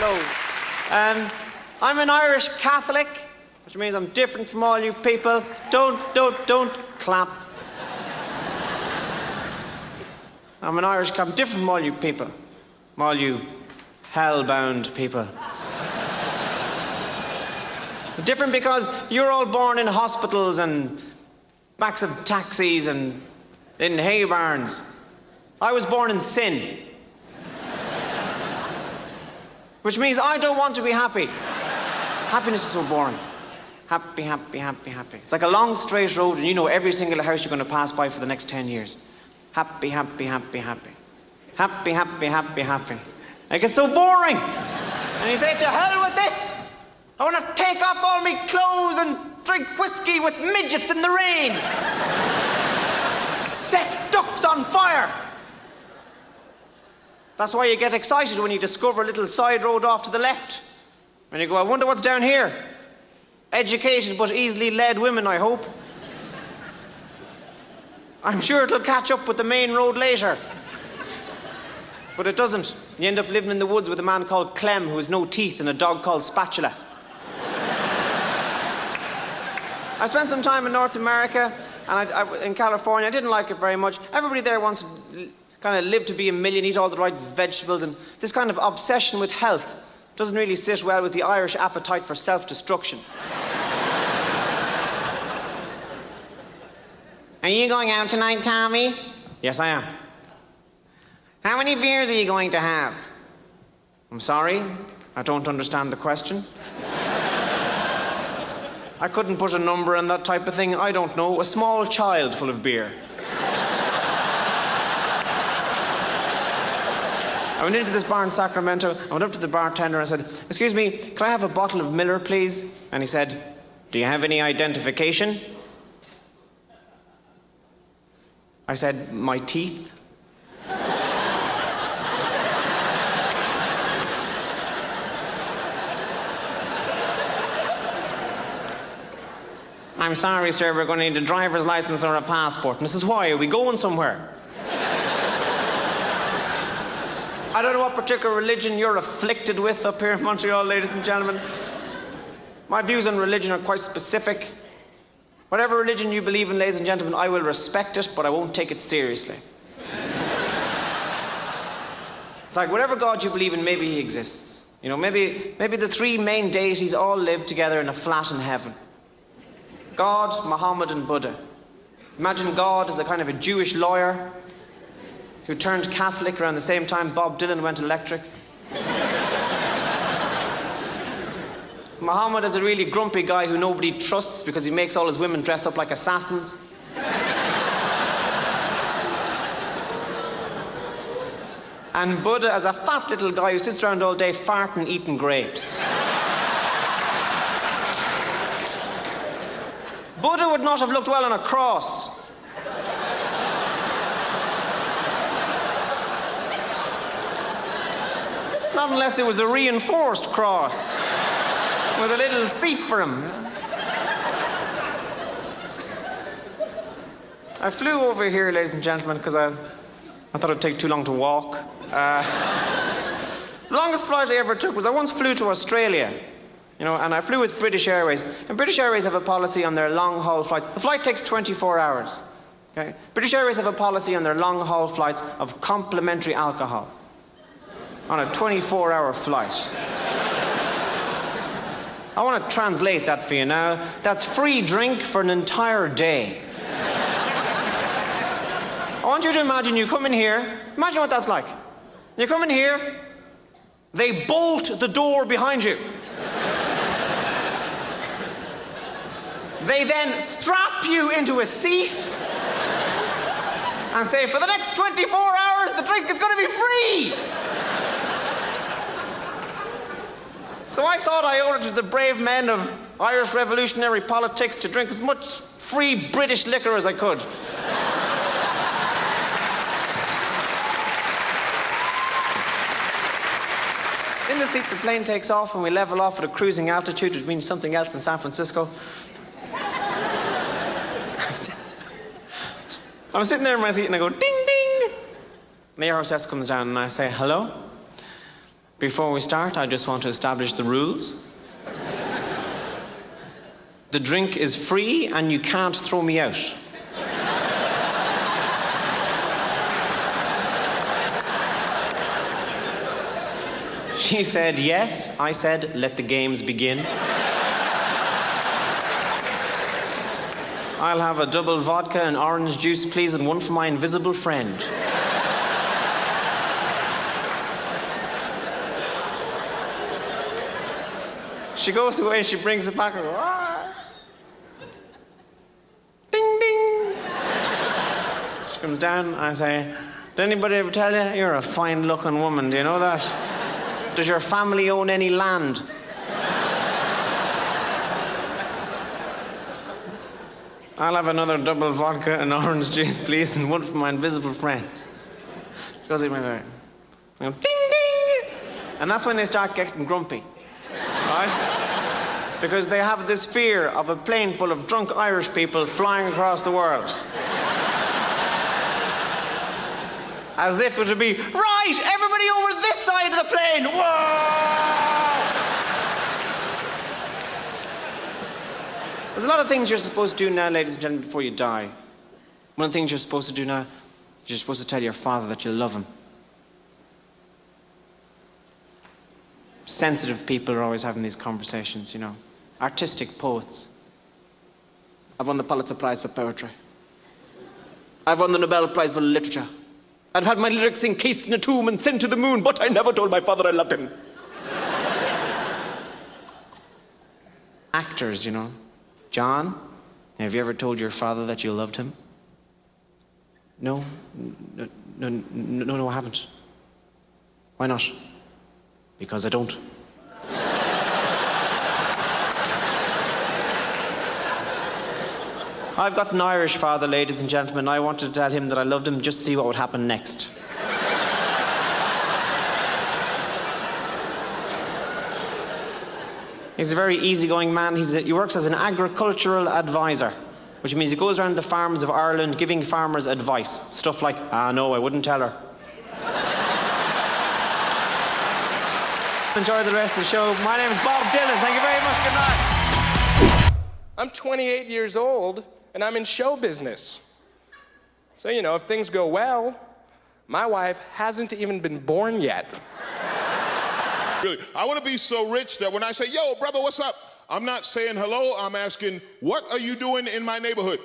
Hello. I'm an Irish Catholic, which means I'm different from all you people. Don't clap. I'm an Irish Catholic, different from all you people. From all you hell-bound people. Different because you're all born in hospitals and backs of taxis and in hay barns. I was born in sin. Which means I don't want to be happy. Happiness is so boring. Happy, happy, happy, happy. It's like a long straight road and you know every single house you're going to pass by for the next 10 years. Happy, happy, happy, happy. Happy, happy, happy, happy. Like it's so boring. And you say, to hell with this. I want to take off all my clothes and drink whiskey with midgets in the rain. Set ducks on fire. That's why you get excited when you discover a little side road off to the left. And you go, I wonder what's down here. Educated but easily led women, I hope. I'm sure it'll catch up with the main road later. But it doesn't. You end up living in the woods with a man called Clem who has no teeth and a dog called Spatula. I spent some time in North America and in California. I didn't like it very much. Everybody there wants to kind of live to be a million, eat all the right vegetables, and this kind of obsession with health doesn't really sit well with the Irish appetite for self-destruction. Are you going out tonight, Tommy? Yes, I am. How many beers are you going to have? I'm sorry, I don't understand the question. I couldn't put a number on that type of thing. I don't know. A small child full of beer. I went into this bar in Sacramento. I went up to the bartender and I said, excuse me, can I have a bottle of Miller, please? And he said, do you have any identification? I said, my teeth. I'm sorry, sir, we're going to need a driver's license or a passport. And I says, why? Are we going somewhere? I don't know what particular religion you're afflicted with up here in Montreal, ladies and gentlemen. My views on religion are quite specific. Whatever religion you believe in, ladies and gentlemen, I will respect it, but I won't take it seriously. It's like whatever God you believe in, maybe he exists. You know, maybe the three main deities all live together in a flat in heaven. God, Muhammad, and Buddha. Imagine God as a kind of a Jewish lawyer who turned Catholic around the same time Bob Dylan went electric. Muhammad is a really grumpy guy who nobody trusts because he makes all his women dress up like assassins. And Buddha as a fat little guy who sits around all day farting, eating grapes. Buddha would not have looked well on a cross. Not unless it was a reinforced cross with a little seat for him. I flew over here, ladies and gentlemen, because I thought it'd take too long to walk. The longest flight I ever took was I once flew to Australia, you know, and I flew with British Airways. And British Airways have a policy on their long-haul flights. The flight takes 24 hours. Okay? British Airways have a policy on their long-haul flights of complimentary alcohol on a 24-hour flight. I want to translate that for you now. That's free drink for an entire day. I want you to imagine you come in here. Imagine what that's like. You come in here, they bolt the door behind you. They then strap you into a seat and say, for the next 24 hours, the drink is going to be free. So I thought I owed it to the brave men of Irish revolutionary politics to drink as much free British liquor as I could. In the seat, the plane takes off and we level off at a cruising altitude, which means something else in San Francisco. I'm sitting there in my seat and I go, ding, ding. And the air hostess comes down and I say, hello? Before we start, I just want to establish the rules. The drink is free and you can't throw me out. She said yes. I said, let the games begin. I'll have a double vodka and orange juice, please, and one for my invisible friend. She goes away, she brings it back and goes, ah. Ding, ding. She comes down, I say, did anybody ever tell you? You're a fine-looking woman, do you know that? Does your family own any land? I'll have another double vodka and orange juice, please, and one for my invisible friend. She goes in my way. I go, ding, ding! And that's when they start getting grumpy, right? Because they have this fear of a plane full of drunk Irish people flying across the world. As if it would be, right, everybody over this side of the plane, whoa! There's a lot of things you're supposed to do now, ladies and gentlemen, before you die. One of the things you're supposed to do now, you're supposed to tell your father that you love him. Sensitive people are always having these conversations, you know. Artistic poets. I've won the Pulitzer Prize for poetry. I've won the Nobel Prize for literature. I've had my lyrics encased in a tomb and sent to the moon, but I never told my father I loved him. Actors, you know. John, have you ever told your father that you loved him? No, I haven't. Why not? Because I don't. I've got an Irish father, ladies and gentlemen. I wanted to tell him that I loved him just to see what would happen next. He's a very easygoing man. He works as an agricultural advisor, which means he goes around the farms of Ireland giving farmers advice. Stuff like, no, I wouldn't tell her. Enjoy the rest of the show. My name is Bob Dylan. Thank you very much. Good night. I'm 28 years old, and I'm in show business. So, you know, if things go well, my wife hasn't even been born yet. Really, I want to be so rich that when I say, yo, brother, what's up? I'm not saying hello, I'm asking, what are you doing in my neighborhood?